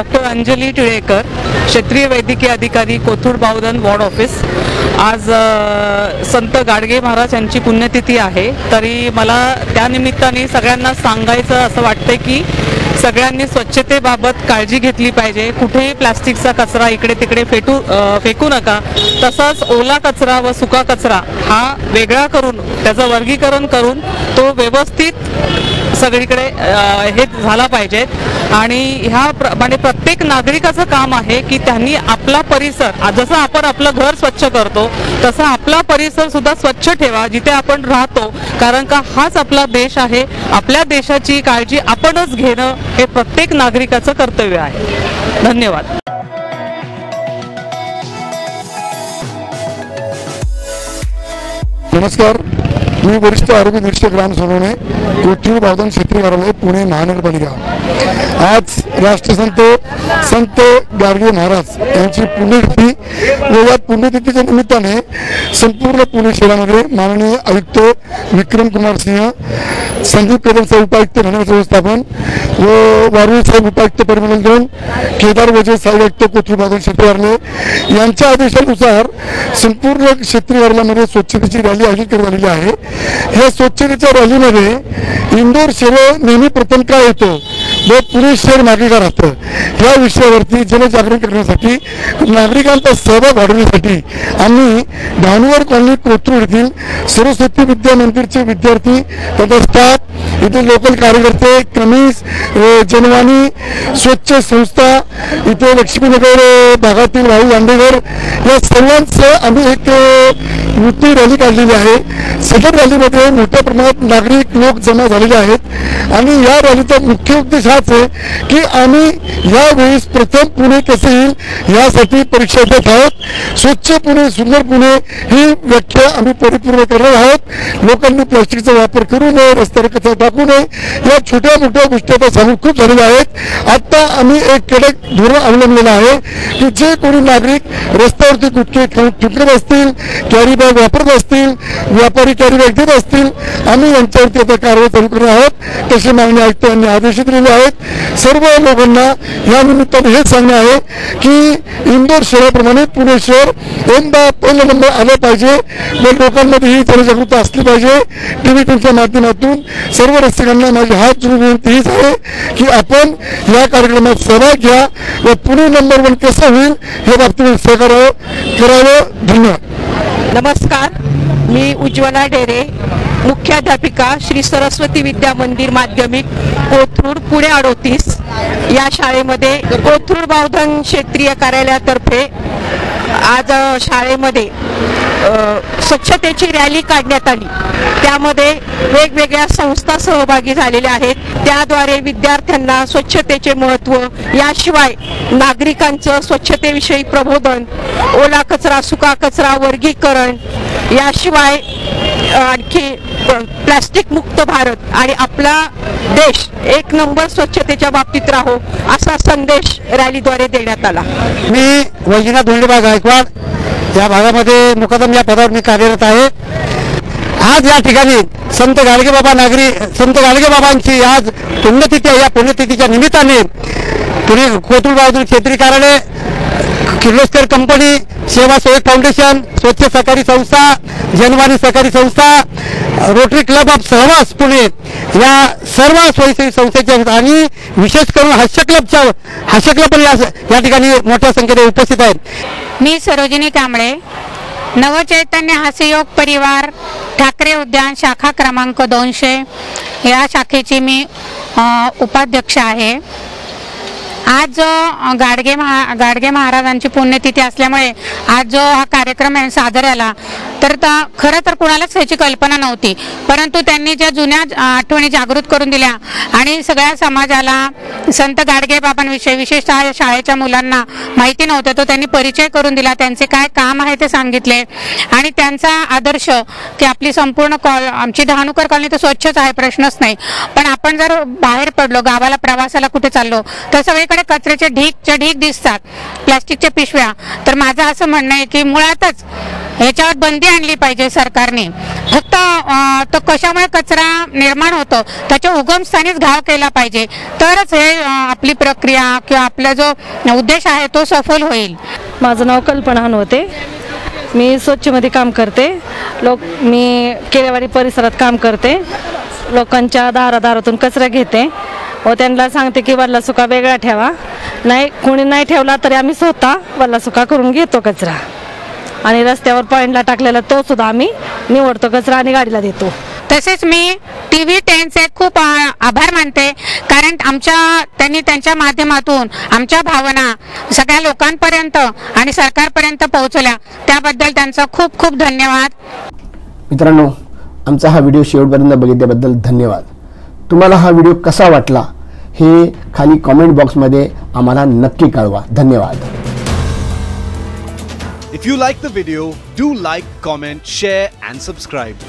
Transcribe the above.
Doctor Anjali Tilekar, क्षेत्रीय वैद्यकीय अधिकारी, कोथरूड बावधन वॉर्ड ऑफिस। आज संत गाडगे महाराज यांची पुण्यतिथी आहे, तरी मला त्यानिमित्ताने सगळ्यांना सांगायचं असं वाटतं की सगळ्यांनी स्वच्छतेबाबत काळजी घेतली पाहिजे। कुठेही प्लास्टिकचा कचरा इकडे तिकडे फेकू नका। तसंच ओला कचरा व सुका कचरा हा वेगळा करून त्याचं वर्गीकरण करून तो व्यवस्थित सगळीकडे हे झाला पाहिजे। आणि ह्या प्रत्येक नागरिकाचं काम आहे की त्यांनी आपला परिसर, जसं आपण आपलं घर स्वच्छ करतो तसं आपला परिसर सुद्धा स्वच्छ ठेवा जिथे आपण राहतो, कारण का हाच आपला देश आहे। आपल्या देशाची काळजी आपणच घेणं हे प्रत्येक नागरिकाचं कर्तव्य आहे। धन्यवाद। नमस्कार, मी वरिष्ठ आरोग्य निरीक्षक राम सोनवणे, कोथरूड बावधन क्षेत्रीय कार्यालय, पुणे महानगरपालिका। आज राष्ट्रसंत संत गाडगे महाराज यांची पुण्यतिथी व या पुण्यतिथीच्या निमित्ताने संपूर्ण पुणे शहरामध्ये माननीय आयुक्त विक्रम कुमार सिंह, संदीप कदम साहेब उपायुक्त धनगर व्यवस्थापन व वारुळ साहेब उपायुक्त परिमल 2, केदार वजे साहेब आयुक्त कोथरूड बावधन क्षेत्रीय कार्यालय यांच्या आदेशानुसार संपूर्ण क्षेत्रीय कार्यालयामध्ये स्वच्छतेची रॅली आयोजित करण्यात आलेली आहे। या स्वच्छतेच्या रॅलीमध्ये इंदोर शहर नेहमी प्रथम काय होतं व पुणे शहर मागे का राहतं या विषयावरती जनजागरण करण्यासाठी, नागरिकांचा सहभाग वाढवण्यासाठी आम्ही धानवर कॉलनी कोथरूड येथील सरस्वती विद्या मंदिरचे विद्यार्थी तथा स्टाफ, इथे लोकल कार्यकर्ते, कमीज, जनवाणी, स्वच्छ संस्था, इथे लक्ष्मीनगर भागातील भाऊ दांडेकर या सर्वांचं आम्ही एक मोठी रॅली काढलेली आहे। सदर रॅलीमध्ये मोठ्या प्रमाणात नागरिक लोक जमा झालेले आहेत आणि या रॅलीचा मुख्य उद्देश हाच आहे की आम्ही यावेळेस प्रथम पुणे कसे येईल यासाठी परीक्षा देत आहोत। स्वच्छ पुणे सुंदर पुणे ही व्याख्या आम्ही परिपूर्ण करणार आहोत। लोकांनी प्लास्टिकचा वापर करू नये, रस्त्यावर कचरा टाकू नये, या छोट्या मोठ्या गोष्टी आता सांगून खूप झालेल्या आहेत। आता आम्ही एक कडक धोरण अवलंबलेलं आहे की जे कोणी नागरिक रस्त्यावरती गुटखे ठुकरत असतील, कॅरी बॅग वापरत असतील, व्यापारी कॅरी बॅग देत असतील, आम्ही यांच्यावरती आता कारवाई चालू करणार आहोत, तसे मागणी आयुक्त यांनी आदेश दिलेले आहेत। सर्व लोकांना या निमित्ताने हेच सांगणे आहे की इंदोर शहराप्रमाणे पुणे शहर पहिला नंबर आला पाहिजे व लोकांमध्ये ही जनजागृती असली पाहिजे। टीव्हीच्या माध्यमातून सर्व रसिकांना माझी हात जोडून विनंती हीच आहे की आपण या कार्यक्रमात सहभाग घ्या व पुणे नंबर 1 कसं होईल हे बाबतीत सहकार्य करावं। धन्यवाद। नमस्कार, मी उज्ज्वला डेरे, मुख्याध्यापिका, श्री सरस्वती विद्या मंदिर माध्यमिक, कोथरूड, पुणे 38 या शाळेमध्ये कोथरूड बावधन क्षेत्रीय कार्यालयातर्फे आज शाळेमध्ये स्वच्छतेची रॅली काढण्यात आली। त्यामध्ये वेगवेगळ्या संस्था सहभागी झालेल्या आहेत। त्याद्वारे विद्यार्थ्यांना स्वच्छतेचे महत्त्व, याशिवाय नागरिकांचं स्वच्छतेविषयी प्रबोधन, ओला कचरा सुका कचरा वर्गीकरण, याशिवाय आणखी प्लास्टिक मुक्त भारत आणि आपला देश एक नंबर स्वच्छतेच्या बाबतीत राहो असा संदेश रॅलीद्वारे देण्यात आला। मी वैजनाथ धोंडेबा गायकवाड या भागामध्ये मुकादम या पदावर मी कार्यरत आहे। आज या ठिकाणी संत गाडगे बाबांची आज पुण्यतिथी आहे। या पुण्यतिथीच्या निमित्ताने पुणे कोथरूड बावधन क्षेत्रीय कार्यालय, किर्लोस्कर कंपनी, सेवा सहयोग फाउंडेशन, स्वच्छ सहकारी संस्था, जनवाणी सहकारी संस्था, रोटरी क्लब ऑफ सहवास पुणे या सर्व स्वयंसेवी संस्थेच्या आणि विशेष करून हास्य क्लब पण या ठिकाणी मोठ्या संख्येने उपस्थित आहेत। मी सरोजिनी कांबळे, नवचैतन्य हास्ययोग परिवार, ठाकरे उद्यान, शाखा क्रमांक 200 या शाखेची मी उपाध्यक्ष आहे। आज जो गाडगे महाराजांची पुण्यतिथी असल्यामुळे आज जो हा कार्यक्रम सादर झाला तर खरं तर कुणालाच याची कल्पना नव्हती, परंतु त्यांनी ज्या जुन्या आठवणी जागृत करून दिल्या आणि सगळ्या समाजाला संत गाडगे बाबांविषयी, विशेषतः शाळेच्या मुलांना माहिती नव्हतं, तो त्यांनी परिचय करून दिला, त्यांचे काय काम आहे ते सांगितले आणि त्यांचा आदर्श की आपली संपूर्ण आमची धानुकर कॉलनी तर स्वच्छच आहे, प्रश्नच नाही, पण आपण जर बाहेर पडलो, गावाला प्रवासाला कुठे चाललो तर सगळीकडे कचऱ्याचे ढीग दिसतात, प्लास्टिकच्या पिशव्या। तर माझं असं म्हणणं आहे की मुळातच ह्याच्यावर बंदी आणली पाहिजे सरकारने फक्त तो कशामुळे कचरा निर्माण होतो त्याच्या उगमस्थानीच घाव केला पाहिजे, तरच हे आपली प्रक्रिया किंवा आपला जो उद्देश आहे तो सफल होईल. माझं नाव कल्पना हनवते. मी स्वच्छमध्ये काम करते. मी केरेवाडी परिसरात काम करते. लोकांच्या दारातून कचरा घेते व त्यांना सांगते की वल्ला सुका वेगळा ठेवा. कोणी नाही ठेवला तरी आम्ही स्वतः वल्ला सुका करून घेतो कचरा आणि रस्त्यावर पॉइंटला टाकलेला तो सुद्धा आम्ही निवडतो कचरा आणि गाडीला देतो. तसेच मी TV10चे खूप आभार मानते, कारण त्यांनी त्यांच्या माध्यमातून आमच्या भावना सगळ्या लोकांपर्यंत आणि सरकारपर्यंत पोहोचवल्या, त्याबद्दल त्यांचा खूप खूप धन्यवाद. मित्रांनो, आमचा हा व्हिडिओ शेवटपर्यंत बघितल्याबद्दल धन्यवाद. तुम्हाला हा व्हिडिओ कसा वाटला हे खाली कमेंट बॉक्समध्ये आम्हाला नक्की कळवा. धन्यवाद. If you like the video, do like, comment, share and subscribe.